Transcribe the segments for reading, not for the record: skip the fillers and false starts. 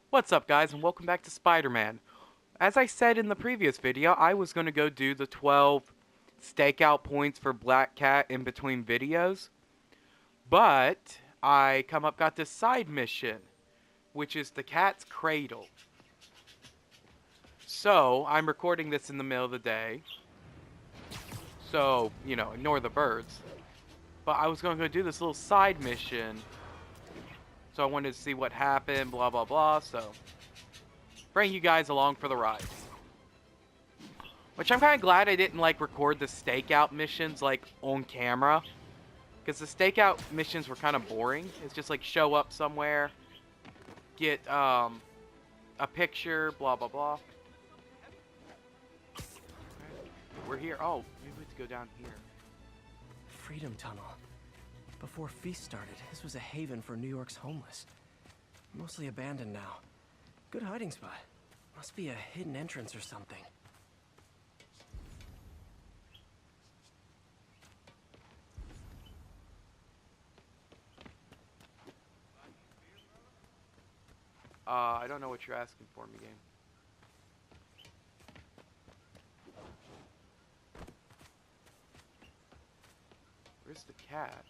What's up, guys, and welcome back to Spider-Man. As I said in the previous video, I was going to go do the 12 stakeout points for Black Cat in between videos, but I got this side mission, which is the cat's cradle. So, I'm recording this in the middle of the day, so, ignore the birds. But I was going to go do this little side mission, so I wanted to see what happened, blah blah blah, so bring you guys along for the ride. Which I'm kind of glad I didn't, record the stakeout missions, on camera. Because the stakeout missions were kind of boring. It's just, show up somewhere, get, a picture, blah, blah, blah. Okay. We're here. Oh, maybe we have to go down here. Freedom Tunnel. Before Feast started, this was a haven for New York's homeless. Mostly abandoned now. Good hiding spot. Must be a hidden entrance or something. I don't know what you're asking for me, game. Where's the cat?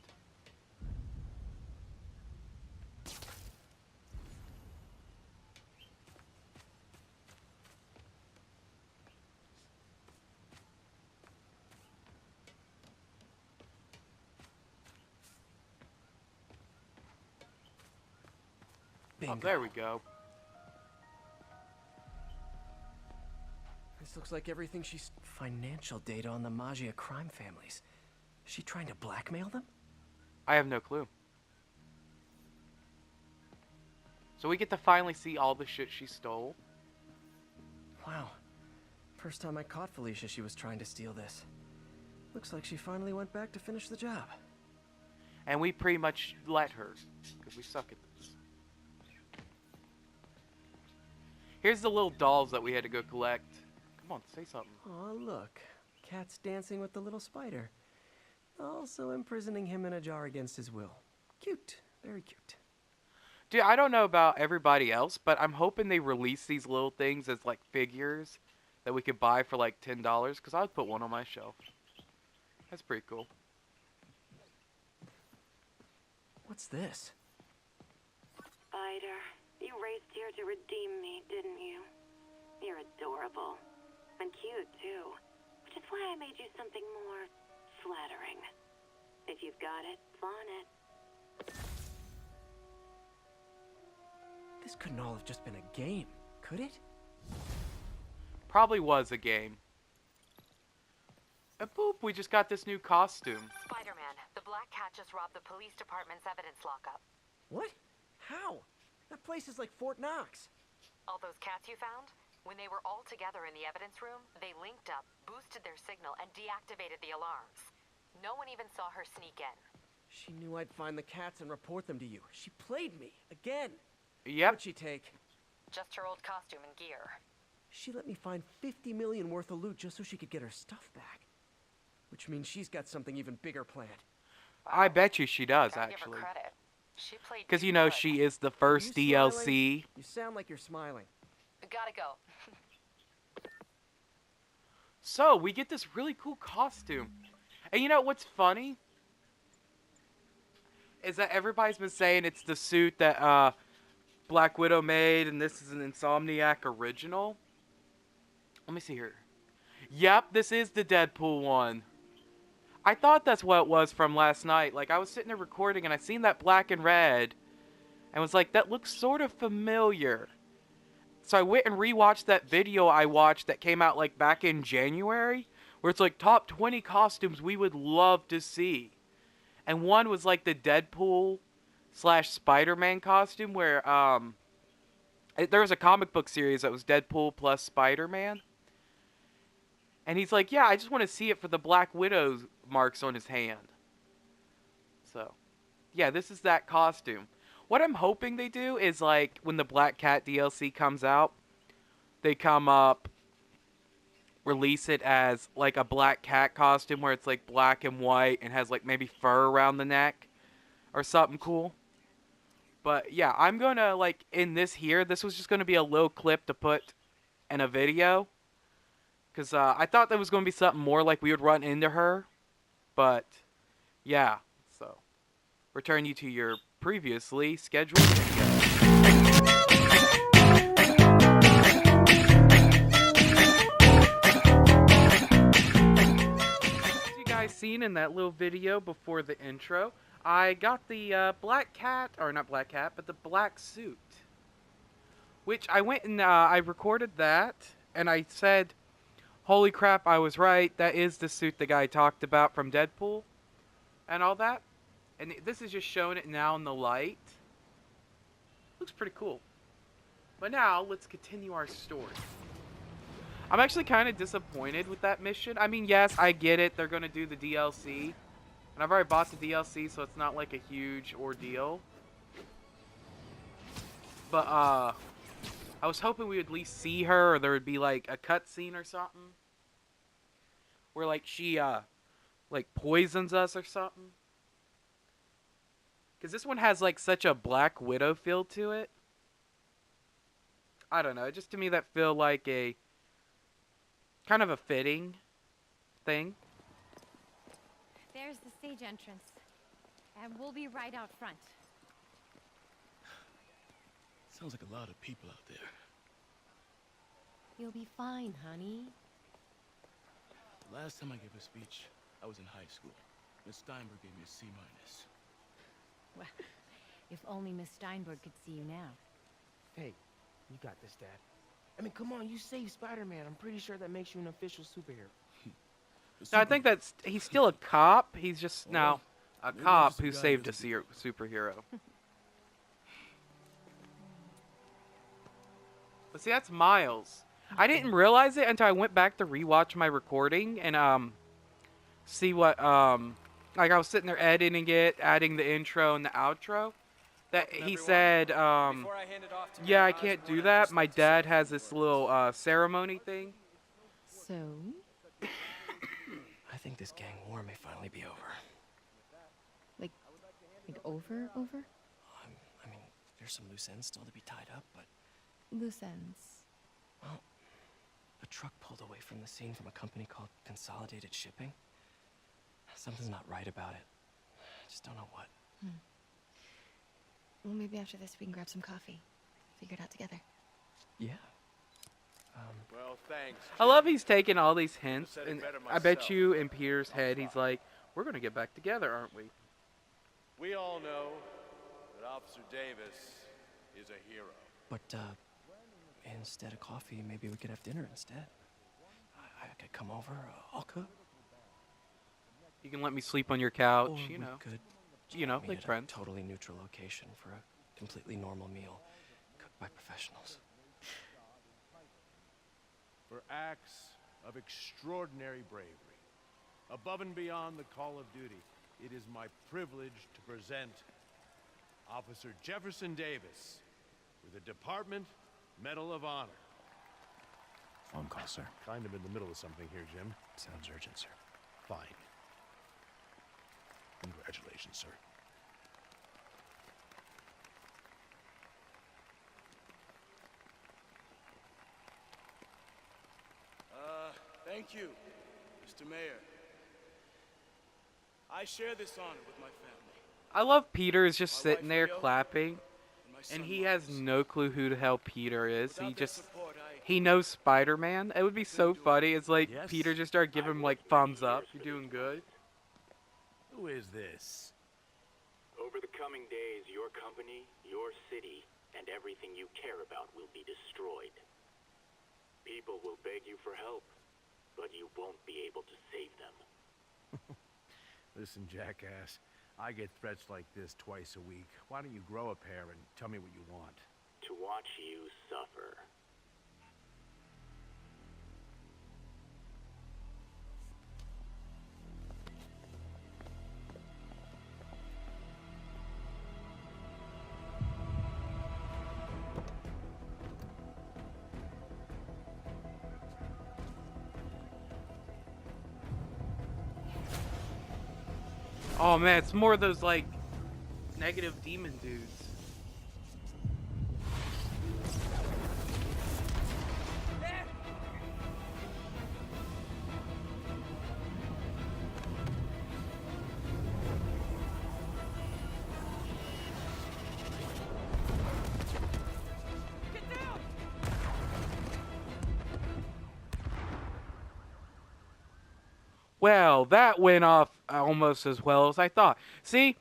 Bingo. Oh, there we go. This looks like everything she's... Financial data on the Maggia crime families. Is she trying to blackmail them? I have no clue. So we get to finally see all the shit she stole. Wow. First time I caught Felicia, she was trying to steal this. Looks like she finally went back to finish the job. And we pretty much let her, because we suck at this. Here's the little dolls that we had to go collect. Come on, say something. Oh, look. Cat's dancing with the little spider. Also imprisoning him in a jar against his will. Cute. Very cute. Dude, I don't know about everybody else, but I'm hoping they release these little things as, figures that we could buy for, $10, because I would put one on my shelf. That's pretty cool. What's this? Spider, you raced here to redeem me, didn't you? You're adorable. And cute, too. Which is why I made you something more flattering. If you've got it, flaunt it. This couldn't all have just been a game, could it? Probably was a game. And boop, we just got this new costume. Spider-Man, the Black Cat just robbed the police department's evidence lockup. What? How? That place is like Fort Knox. All those cats you found? When they were all together in the evidence room, they linked up, boosted their signal, and deactivated the alarms. No one even saw her sneak in. She knew I'd find the cats and report them to you. She played me, again. Yep. What'd she take? Just her old costume and gear. She let me find 50 million worth of loot just so she could get her stuff back. Which means she's got something even bigger planned. I bet you she does, Gotta give her actually. credit. She played Because, too good. she is the Are first you DLC. smiling? You sound like you're smiling. Gotta go. So, we get this really cool costume. And you know what's funny? Is that everybody's been saying it's the suit that Black Widow made, and this is an Insomniac original. Let me see here. Yep, this is the Deadpool one. I thought that's what it was from last night. I was sitting there recording, and I seen that black and red, and was like, that looks sort of familiar. So I went and rewatched that video I watched that came out, back in January, where it's top 20 costumes we would love to see. And one was, the Deadpool / Spider-Man costume, where, there was a comic book series that was Deadpool plus Spider-Man. And he's like, yeah, I just want to see it for the Black Widow's marks on his hand. So, yeah, this is that costume. What I'm hoping they do is, when the Black Cat DLC comes out, they come up, release it as, a Black Cat costume where it's, black and white and has, maybe fur around the neck or something cool. But yeah, I'm gonna like in this here. This was just gonna be a little clip to put in a video, cause I thought that was gonna be something more like we would run into her, but yeah. So return you to your previously scheduled video. As you guys seen in that little video before the intro, I got the black cat, or not black cat, but the black suit. Which I went and I recorded that, and I said, holy crap, I was right. That is the suit the guy talked about from Deadpool and all that. And this is just showing it now in the light. Looks pretty cool. But now, let's continue our story. I'm actually kind of disappointed with that mission. I mean, yes, I get it. They're going to do the DLC. And I've already bought the DLC, so it's not like a huge ordeal. But, I was hoping we would at least see her, or there would be, like, a cutscene or something. Where, like, she, like, poisons us or something. Because this one has, like, such a Black Widow feel to it. I don't know. Just to me, that feel like a kind of a fitting thing. There's the stage entrance. And we'll be right out front. Sounds like a lot of people out there. You'll be fine, honey. The last time I gave a speech, I was in high school. Miss Steinberg gave me a C-. Well, if only Miss Steinberg could see you now. Hey, you got this, Dad. I mean, come on, you saved Spider-Man. I'm pretty sure that makes you an official superhero. No, I think that's he's still a cop. He's just now a maybe I'm cop just a who guy saved a who's superhero. But see, that's Miles. I didn't realize it until I went back to rewatch my recording and see what like I was sitting there editing it, adding the intro and the outro. That he said yeah, I can't do that. My dad has this little ceremony thing. So? I think this gang war may finally be over. Like over? I mean, there's some loose ends still to be tied up, but... Loose ends. Well, a truck pulled away from the scene from a company called Consolidated Shipping. Something's not right about it. I just don't know what. Well, maybe after this we can grab some coffee. Figure it out together. Yeah. Well, thanks. I love he's taking all these hints, Said it and better I bet myself. you in Peter's head he's like, "We're gonna get back together, aren't we?" We all know that Officer Davis is a hero. But, instead of coffee, maybe we could have dinner instead. I could come over, I'll cook. You can let me sleep on your couch, Or you we know. could Like meet at friends. a totally neutral location for a completely normal meal cooked by professionals. For acts of extraordinary bravery, above and beyond the call of duty, it is my privilege to present Officer Jefferson Davis with the Department Medal of Honor. Phone call, sir. Kind of in the middle of something here, Jim. Sounds urgent, sir. Fine. Congratulations, sir. Thank you, Mr. Mayor. I share this honor with my family. I love Peter is just My sitting wife, there Rio, clapping, And my son and he has Miles. no clue who the hell Peter is. Without He their just support, he knows Spider-Man. It would be so funny. It's like Yes, Peter just started giving him like thumbs up. You're doing good. Who is this? Over the coming days, your company, your city, and everything you care about will be destroyed. People will beg you for help, but you won't be able to save them. Listen, jackass. I get threats like this twice a week. Why don't you grow a pair and tell me what you want? To watch you suffer. Oh man, it's more of those like negative demon dudes. Well, that went off almost as well as I thought. See,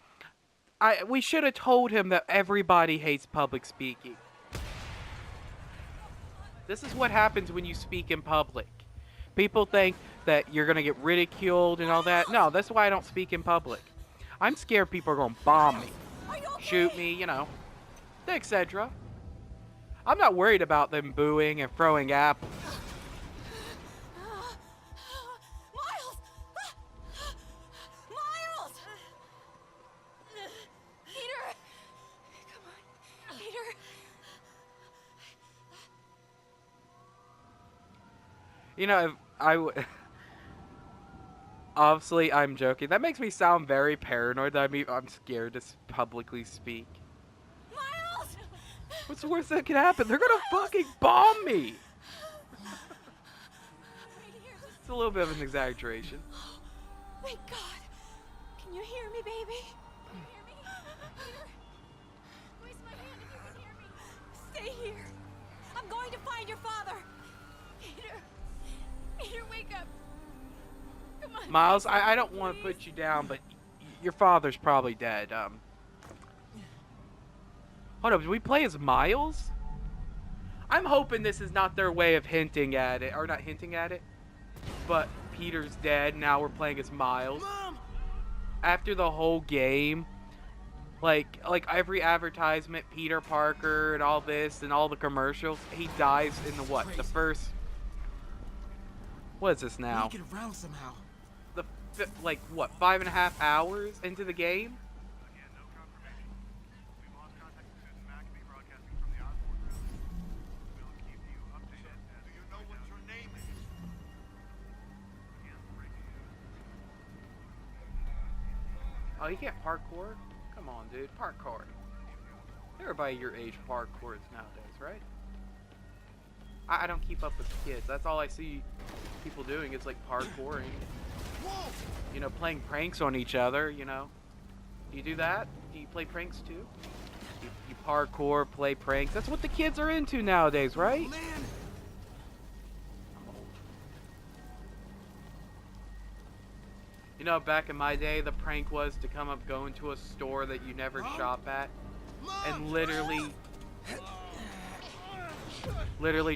we should have told him that everybody hates public speaking. This is what happens when you speak in public. People think that you're going to get ridiculed and all that. No, that's why I don't speak in public. I'm scared people are going to bomb me, shoot me, you know, etc. I'm not worried about them booing and throwing apples. Miles! Miles! Peter! Come on, Peter. You know, if obviously, I'm joking. That makes me sound very paranoid. I mean, I'm scared to publicly speak. Miles! What's the worst that could happen? They're gonna fucking bomb me! It's a little bit of an exaggeration. Thank God. Can you hear me, baby? Can you hear me? Peter? Squeeze my hand if you can hear me. Stay here. I'm going to find your father. Peter. Peter, wake up. Come on. Miles, I don't want to put you down, but your father's probably dead. Hold up, did we play as Miles? I'm hoping this is not their way of hinting at it, or not hinting at it, but Peter's dead, now we're playing as Miles. Mom! After the whole game, like every advertisement, Peter Parker and all this and all the commercials, he dies in the what? The first... What is this now? Make it around somehow. Like, what, 5.5 hours into the game? Again, no confirmation. We lost contact with Susan McAfee broadcasting from the Osborne room. We'll keep you updated as do you know what your name is? Again, breaking news. Oh, you can't parkour? Come on, dude. Parkour. Everybody your age parkours nowadays, right? I don't keep up with the kids. That's all I see people doing. It's like parkouring. You know, playing pranks on each other, you know. Do you do that? Do you play pranks too? You parkour, play pranks. That's what the kids are into nowadays, right? Man! You know, back in my day, the prank was to come up, go into a store that you never shop at, and literally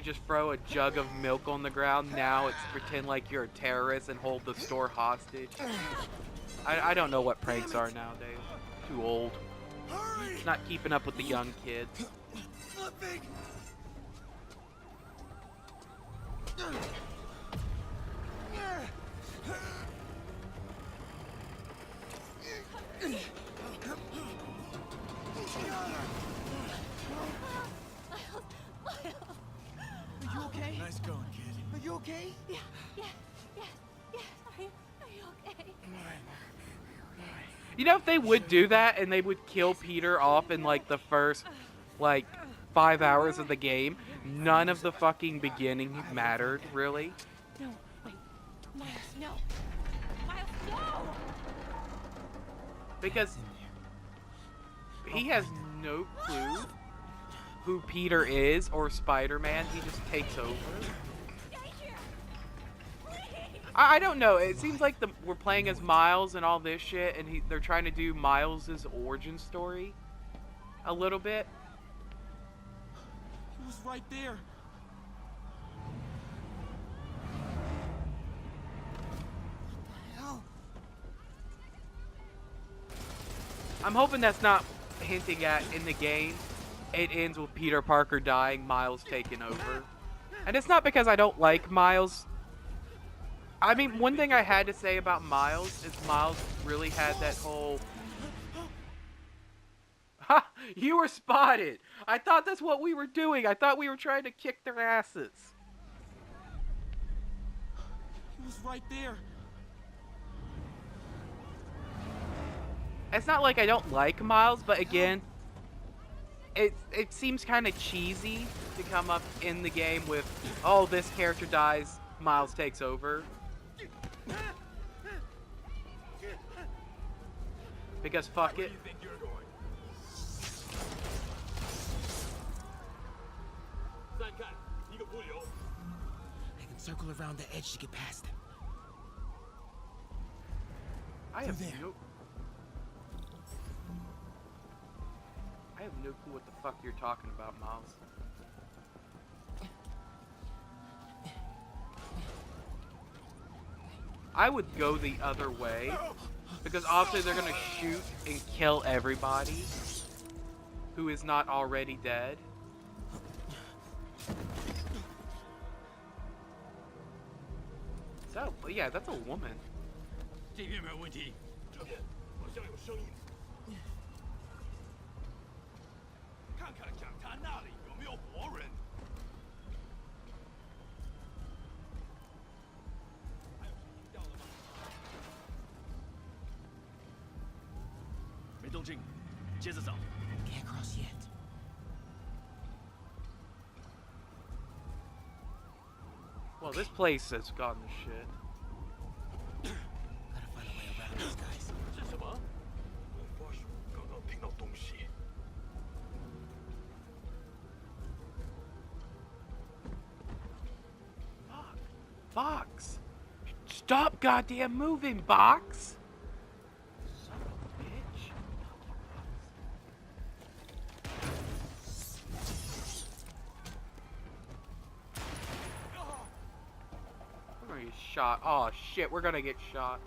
just throw a jug of milk on the ground. Now it's pretend like you're a terrorist and hold the store hostage. I don't know what pranks are nowadays. Too old. Not keeping up with the young kids. Flipping! Are you okay? Nice going, kid. Are you okay? Yeah. Are you okay? You know, if they would do that and they would kill Peter off in like the first, like, 5 hours of the game, none of the fucking beginning mattered, really. No, wait. Miles, no. Miles, no! Because he has no clue who Peter is or Spider-Man. He just takes over. I don't know. It seems like we're playing as Miles and all this shit, and they're trying to do Miles' origin story a little bit. He was right there. What the hell? I'm hoping that's not hinting at in the game. It ends with Peter Parker dying, Miles taking over. And it's not because I don't like Miles. I mean, one thing I had to say about Miles is Miles really had that whole... Ha! You were spotted! I thought that's what we were doing. I thought we were trying to kick their asses. He was right there. It's not like I don't like Miles, but again, it seems kind of cheesy to come up in the game with, oh, this character dies, Miles takes over. Because fuck it. I can circle around the edge to get past him. I have no... I have no clue what the fuck you're talking about, Miles. I would go the other way, because obviously they're gonna shoot and kill everybody who is not already dead. So, yeah, that's a woman. 这边没有问题，这边好像有声音。看看讲坛那里有没有活人。还有谁听到了吗？没动静，接着找。Can't cross yet. Well, this place has gone to shit. Gotta find a way around these guys. 是什么？我发现刚刚听到东西。Box! Stop goddamn moving, Box! Son of a bitch. We're gonna get shot. Oh shit, we're gonna get shot.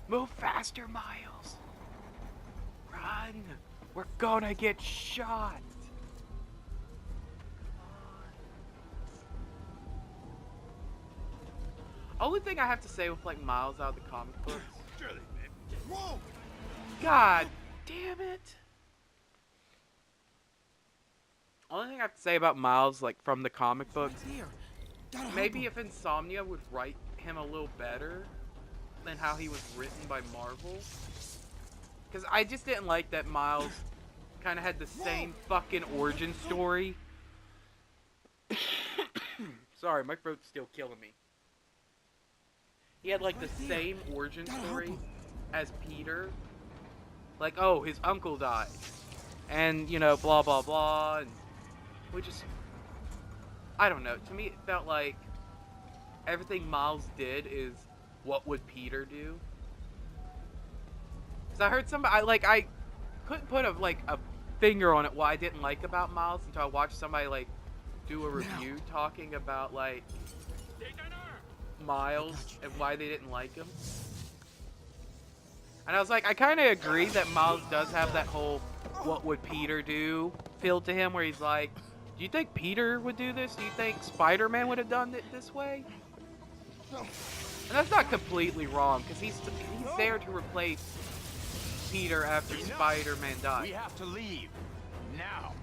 Move faster, Miles! Run! We're gonna get shot! Only thing I have to say with like Miles out of the comic books. Whoa! God damn it! Only thing I have to say about Miles, like from the comic books, maybe if Insomnia would write him a little better than how he was written by Marvel. Because I just didn't like that Miles kind of had the same fucking origin story. Sorry, my throat's still killing me. He had like the same origin story as Peter. Like, oh, his uncle died. And, you know, blah, blah, blah. And we just... I don't know. To me, it felt like everything Miles did is what would Peter do. Because I heard somebody... I couldn't put a finger on it what I didn't like about Miles until I watched somebody, like, do a review talking about, like... Miles and why they didn't like him. And I was like, I kind of agree that Miles does have that whole what would Peter do feel to him, where he's like, do you think Peter would do this? Do you think Spider-Man would have done it this way? And that's not completely wrong, because he's there to replace Peter after Spider-Man died. We have to leave now.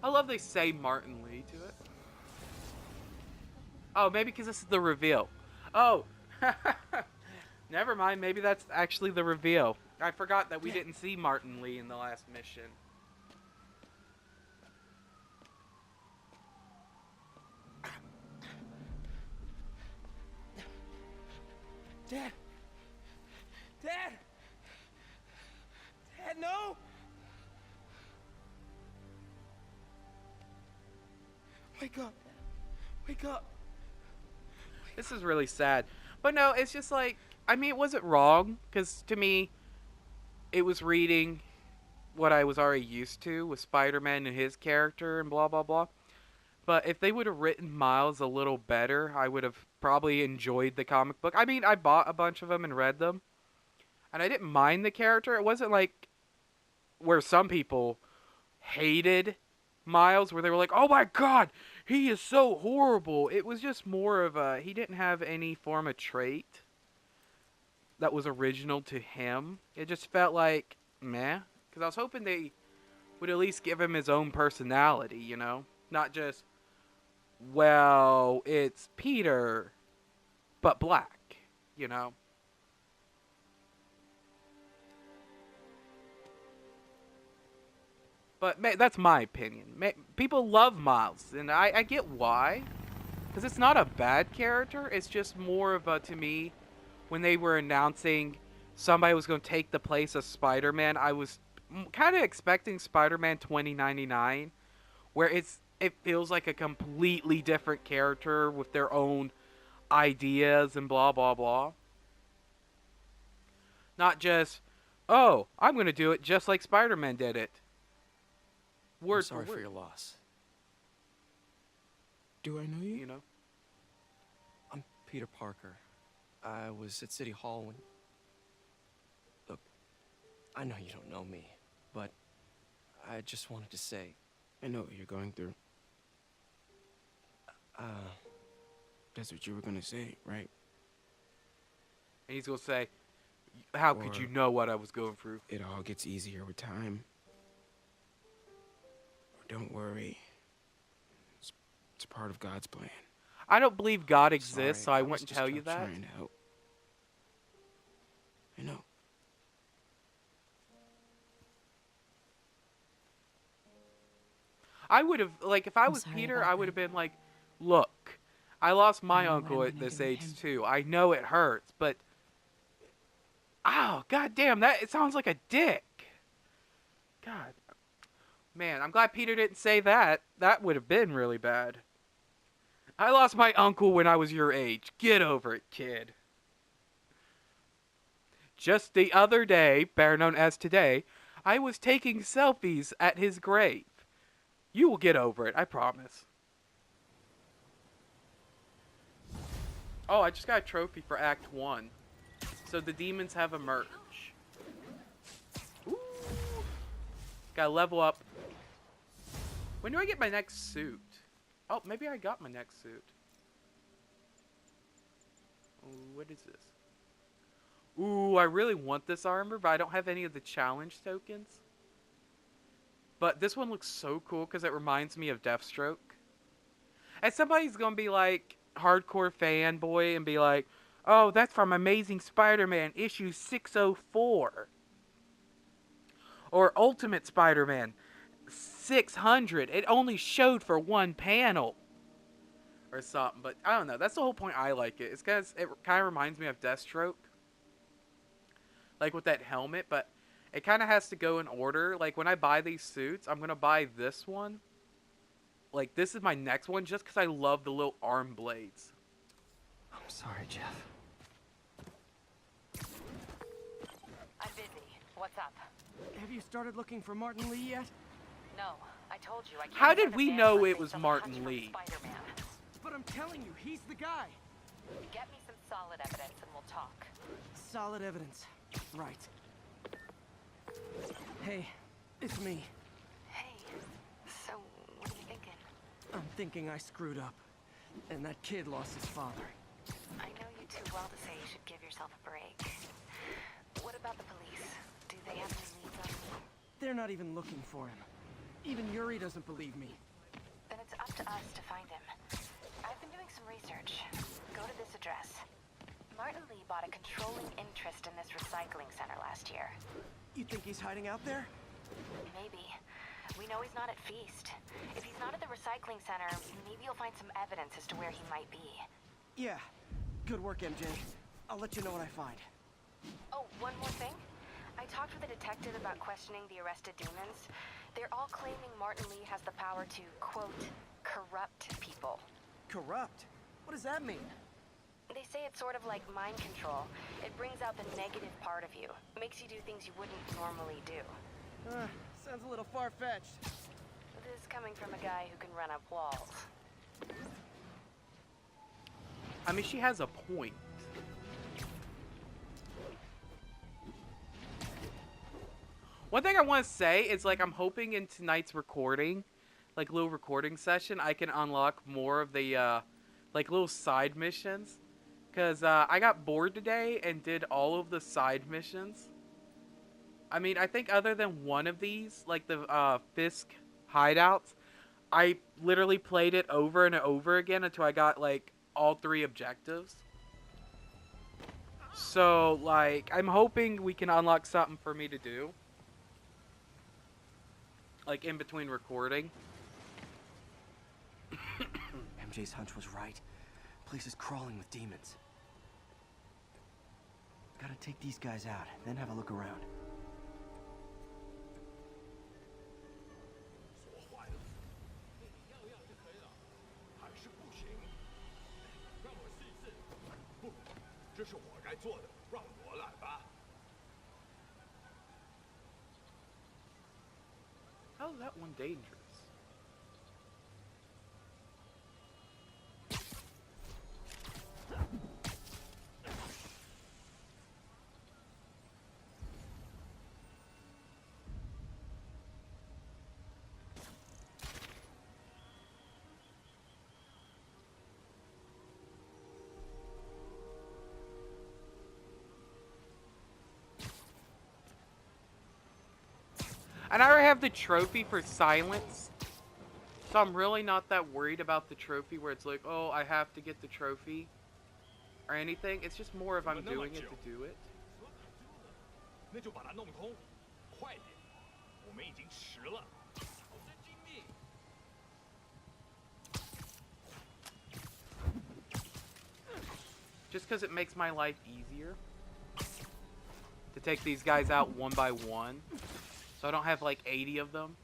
I love they say Martin Lee to it. Oh, maybe because this is the reveal. Oh, never mind. Maybe that's actually the reveal. I forgot that we didn't see Martin Lee in the last mission. Dad! Dad! Dad, no! Wake up. Wake up. This is really sad. But no, it's just like, I mean, it wasn't wrong, because to me, it was reading what I was already used to with Spider-Man and his character and blah, blah, blah. But if they would have written Miles a little better, I would have probably enjoyed the comic book. I mean, I bought a bunch of them and read them, and I didn't mind the character. It wasn't like where some people hated Miles, where they were like, oh my god, he is so horrible. It was just more of a, he didn't have any form of trait that was original to him. It just felt like, meh. Because I was hoping they would at least give him his own personality, you know? Not just, well, it's Peter, but black, you know? But that's my opinion. People love Miles, and I get why. Because it's not a bad character. It's just more of a, to me, when they were announcing somebody was going to take the place of Spider-Man, I was kind of expecting Spider-Man 2099, where it feels like a completely different character with their own ideas and blah blah blah. Not just, oh, I'm gonna do it just like Spider-Man did it. Word I'm sorry for for word. your loss. Do I know you? You know. I'm Peter Parker. I was at City Hall when... Look, I know you don't know me, but I just wanted to say... I know what you're going through. That's what you were gonna say, right? And he's gonna say, how could Or- you know what I was going through? It all gets easier with time. Don't worry. It's part of God's plan. I don't believe God exists, Sorry, so I was wouldn't just tell you that. trying to help. I know. I would have, like, if I I'm was sorry Peter, about I would have that. been like, look, I lost my I know what uncle I'm at gonna this do with age him. too. I know it hurts, but oh, goddamn, that it sounds like a dick. God, man, I'm glad Peter didn't say that. That would have been really bad. I lost my uncle when I was your age. Get over it, kid. Just the other day, better known as today, I was taking selfies at his grave. You will get over it, I promise. Oh, I just got a trophy for Act 1. So the demons have a merch. Ooh. Gotta level up. When do I get my next suit? Oh, maybe I got my next suit. Ooh, what is this? Ooh, I really want this armor, but I don't have any of the challenge tokens. But this one looks so cool because it reminds me of Deathstroke. And somebody's gonna be like, hardcore fanboy and be like, oh, that's from Amazing Spider-Man issue 604. Or Ultimate Spider-Man 600. It only showed for one panel. Or something. But I don't know. That's the whole point I like it. It's because it kind of reminds me of Deathstroke. Like with that helmet. But it kind of has to go in order. Like when I buy these suits, I'm going to buy this one. Like this is my next one just because I love the little arm blades. I'm sorry, Jeff. I'm busy. What's up? Have you started looking for Martin Lee yet? No, I told you I can't How start did a we band know unless it they was sell a Martin hunch from Lee? Spider-Man. But I'm telling you, he's the guy. Get me some solid evidence and we'll talk. Solid evidence. Right. Hey, it's me. Hey, so what are you thinking? I'm thinking I screwed up. And that kid lost his father. I know you too well to say you should give yourself a break. What about the police? Do they have any leads on me? They're not even looking for him. Even Yuri doesn't believe me. Then it's up to us to find him. I've been doing some research. Go to this address. Martin Lee bought a controlling interest in this recycling center last year. You think he's hiding out there? Maybe. We know he's not at Feast. If he's not at the recycling center, maybe you'll find some evidence as to where he might be. Yeah. Good work, MJ. I'll let you know what I find. Oh, one more thing. I talked with a detective about questioning the arrested demons. They're all claiming Martin Lee has the power to, quote, corrupt people. Corrupt? What does that mean? They say it's sort of like mind control. It brings out the negative part of you. Makes you do things you wouldn't normally do. Sounds a little far-fetched. This coming from a guy who can run up walls. I mean, she has a point. One thing I want to say is, like, I'm hoping in tonight's recording, like, little recording session, I can unlock more of the, like, little side missions. Because, I got bored today and did all of the side missions. I mean, I think other than one of these, like the, Fisk hideouts, I literally played it over and over again until I got, like, all 3 objectives. So, like, I'm hoping we can unlock something for me to do. Like, in between recording. MJ's hunch was right. Place is crawling with demons. Gotta take these guys out, then have a look around. 说坏了，那你要要就可以了，还是不行。让我试一次。How's that one dangerous? And I already have the trophy for silence. So I'm really not that worried about the trophy where it's like, oh, I have to get the trophy or anything. It's just more if I'm doing it to do it. 那就把它弄通，快点，我们已经迟了。小心机密。Just because it makes my life easier to take these guys out one by one. So I don't have like 80 of them.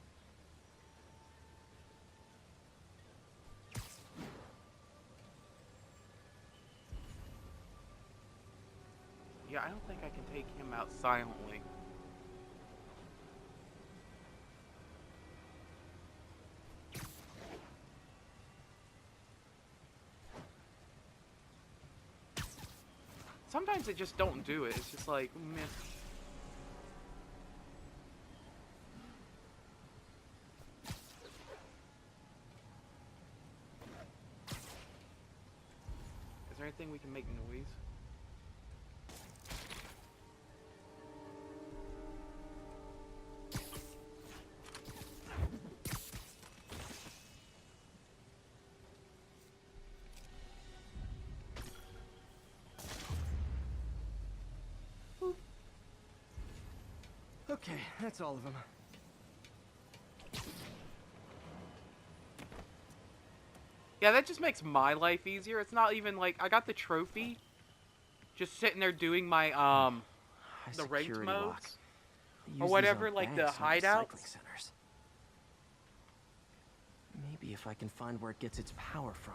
Yeah, I don't think I can take him out silently. Sometimes it just don't do it. It's just like, meh. Is there anything we can make noise? Okay, that's all of them. Yeah, that just makes my life easier. It's not even like I got the trophy just sitting there doing my the ranked modes or whatever, like the hideouts. Centers. Maybe if I can find where it gets its power from.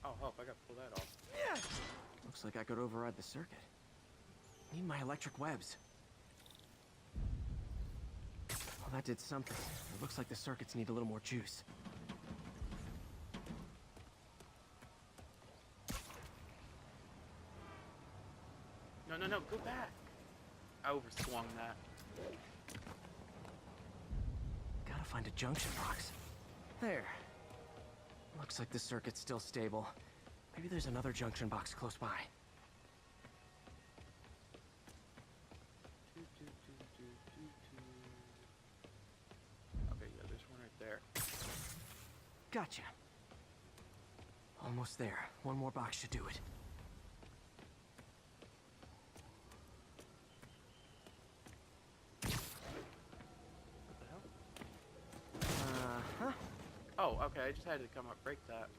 Oh, help, I gotta pull that off. Yeah. Looks like I could override the circuit. Need my electric webs. Well, that did something. It looks like the circuits need a little more juice. No, no, no, go back. I overswung that. Gotta find a junction box. There. Looks like the circuit's still stable. Maybe there's another junction box close by. Okay, yeah, there's one right there. Gotcha. Almost there. One more box should do it. Uh-huh. Oh, okay, I just had to come up break that.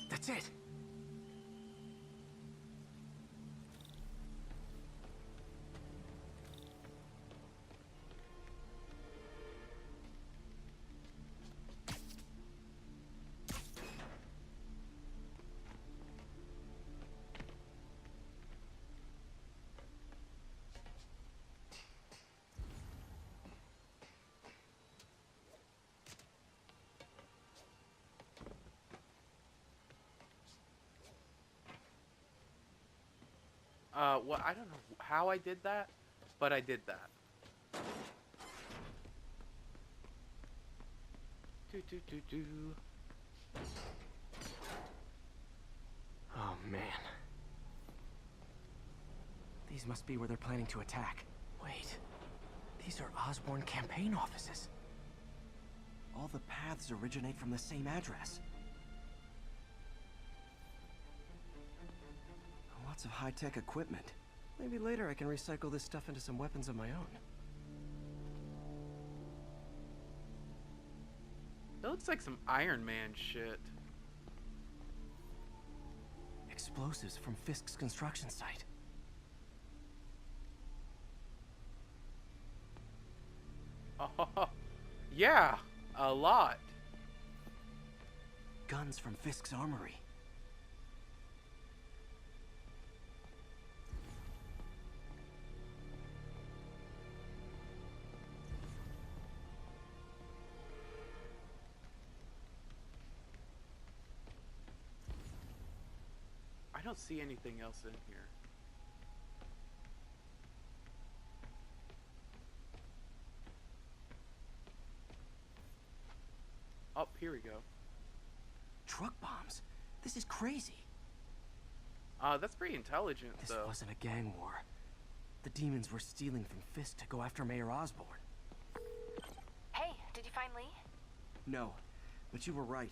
That's it. Well, I don't know how I did that, but I did that. Oh, man. These must be where they're planning to attack. Wait. These are Osborn campaign offices. All the paths originate from the same address. Lots of high-tech equipment. Maybe later I can recycle this stuff into some weapons of my own. That looks like some Iron Man shit. Explosives from Fisk's construction site. Oh, yeah, a lot. guns from Fisk's armory. I don't see anything else in here. Oh, here we go. Truck bombs? This is crazy. That's pretty intelligent, This though. wasn't a gang war. The demons were stealing from Fisk to go after Mayor Osborn. Hey, did you find Lee? No, but you were right.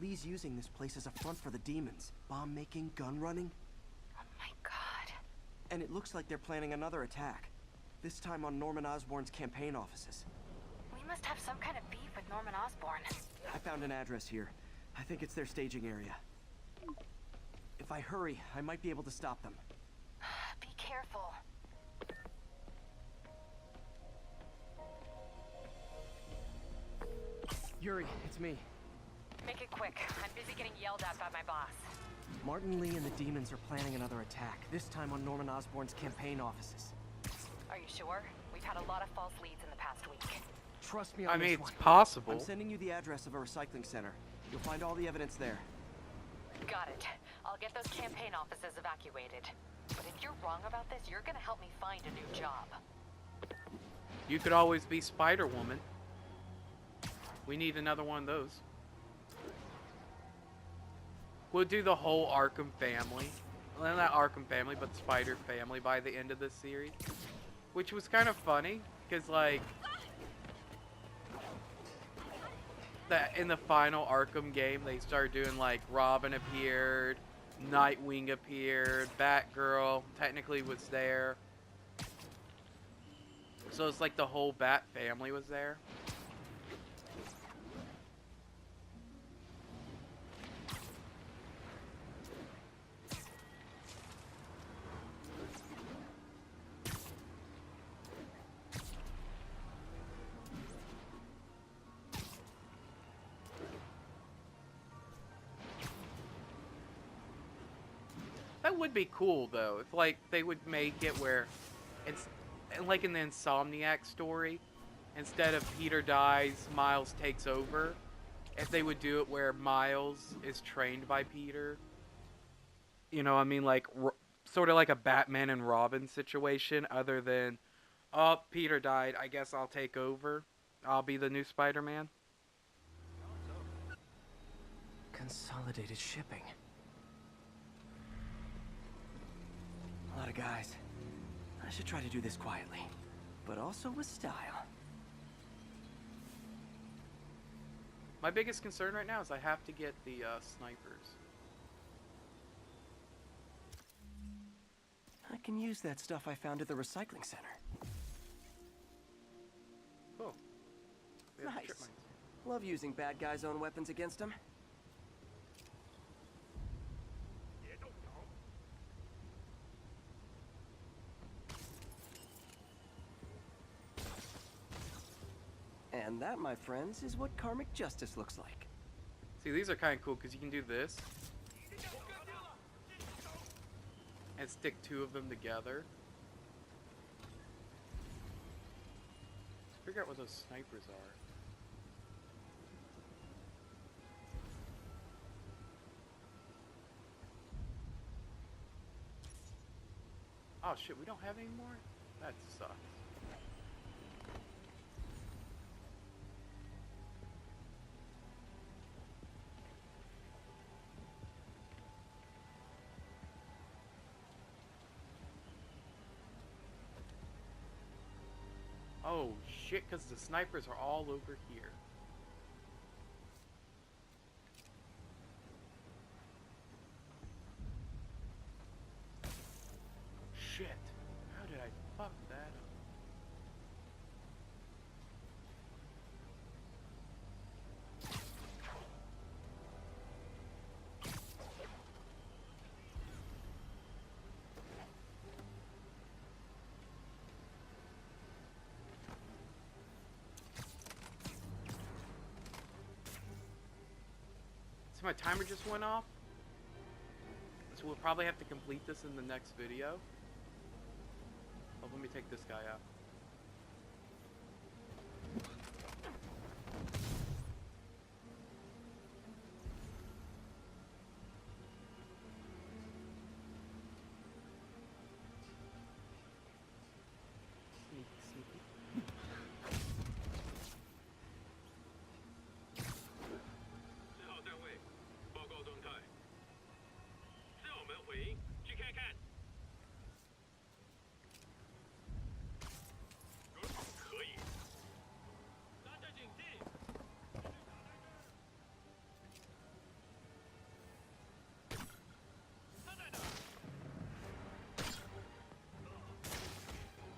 Lee's using this place as a front for the demons. Bomb making, gun running. Oh my god. And it looks like they're planning another attack. This time on Norman Osborn's campaign offices. We must have some kind of beef with Norman Osborn. I found an address here. I think it's their staging area. If I hurry, I might be able to stop them. Be careful. Yuri, it's me. Make it quick. I'm busy getting yelled at by my boss. Martin Lee and the demons are planning another attack, this time on Norman Osborn's campaign offices. Are you sure? We've had a lot of false leads in the past week. Trust me on I mean, this it's one. possible. I'm sending you the address of a recycling center. You'll find all the evidence there. Got it. I'll get those campaign offices evacuated. But if you're wrong about this, you're gonna help me find a new job. You could always be Spider-Woman. We need another one of those. We'll do the whole Arkham family. Well, not Arkham family, but Spider family by the end of this series. Which was kind of funny, because, like, that in the final Arkham game, they started doing, like, Robin appeared, Nightwing appeared, Batgirl technically was there. So it's like the whole Bat family was there. That would be cool, though, if, like, they would make it where it's, like in the Insomniac story, instead of Peter dies, Miles takes over. If they would do it where Miles is trained by Peter. You know, I mean, like, sort of like a Batman and Robin situation, other than, oh, Peter died, I guess I'll take over. I'll be the new Spider-Man. Consolidated shipping. A lot of guys. I should try to do this quietly, but also with style. My biggest concern right now is I have to get the snipers. I can use that stuff I found at the recycling center. Cool. We have Nice. trip mines. Love using bad guys' own weapons against them. And that, my friends, is what karmic justice looks like. See, these are kind of cool because you can do this and stick two of them together. Let's figure out what those snipers are. Oh shit, we don't have any more? That sucks. Oh shit, because the snipers are all over here. Shit. How did I fuck that up? So my timer just went off. So we'll probably have to complete this in the next video. Oh, let me take this guy out. Sneaky, sneaky. 4号站位，报告状态。4号门回音，去看看。可以。拉着警惕。他在哪？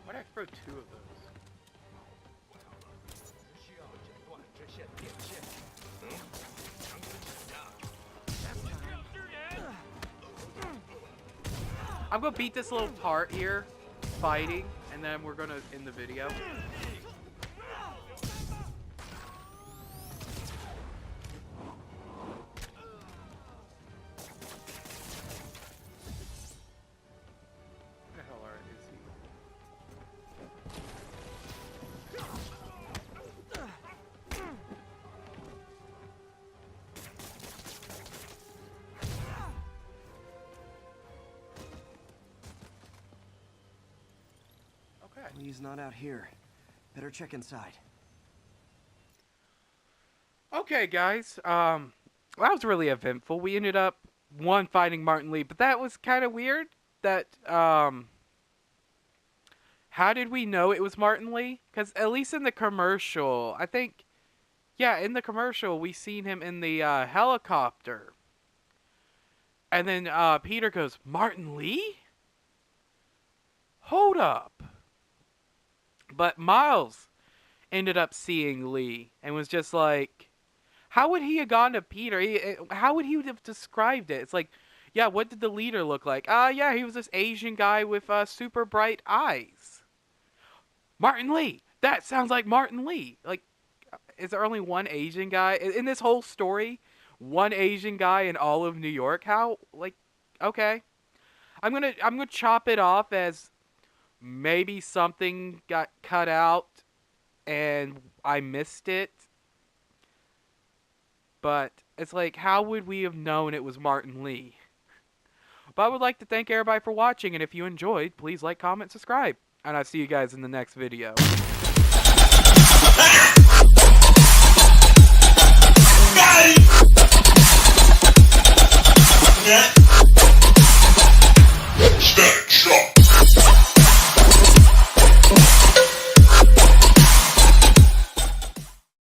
Why did I throw 2 of those? 需要诊断支线电线。强行挤压。需要支援。 I'm gonna beat this little part here, fighting, and then we're gonna end the video. Where the hell is he? Okay. Lee's not out here. Better check inside. Okay, guys. That was really eventful. We ended up finding Martin Lee, but that was kind of weird. That how did we know it was Martin Lee? Because at least in the commercial, I think, yeah, in the commercial we seen him in the helicopter, and then Peter goes, "Martin Lee? Hold up." But Miles ended up seeing Lee and was just like, how would he have gone to Peter? How would he have described it? It's like, yeah, what did the leader look like? Yeah, he was this Asian guy with super bright eyes. Martin Lee. That sounds like Martin Lee. Like, is there only one Asian guy in this whole story? One Asian guy in all of New York? How? Like, okay. I'm gonna chop it off as maybe something got cut out and I missed it. But it's like, how would we have known it was Martin Lee? But I would like to thank everybody for watching, and if you enjoyed, please like, comment, subscribe. And I'll see you guys in the next video. Yeah.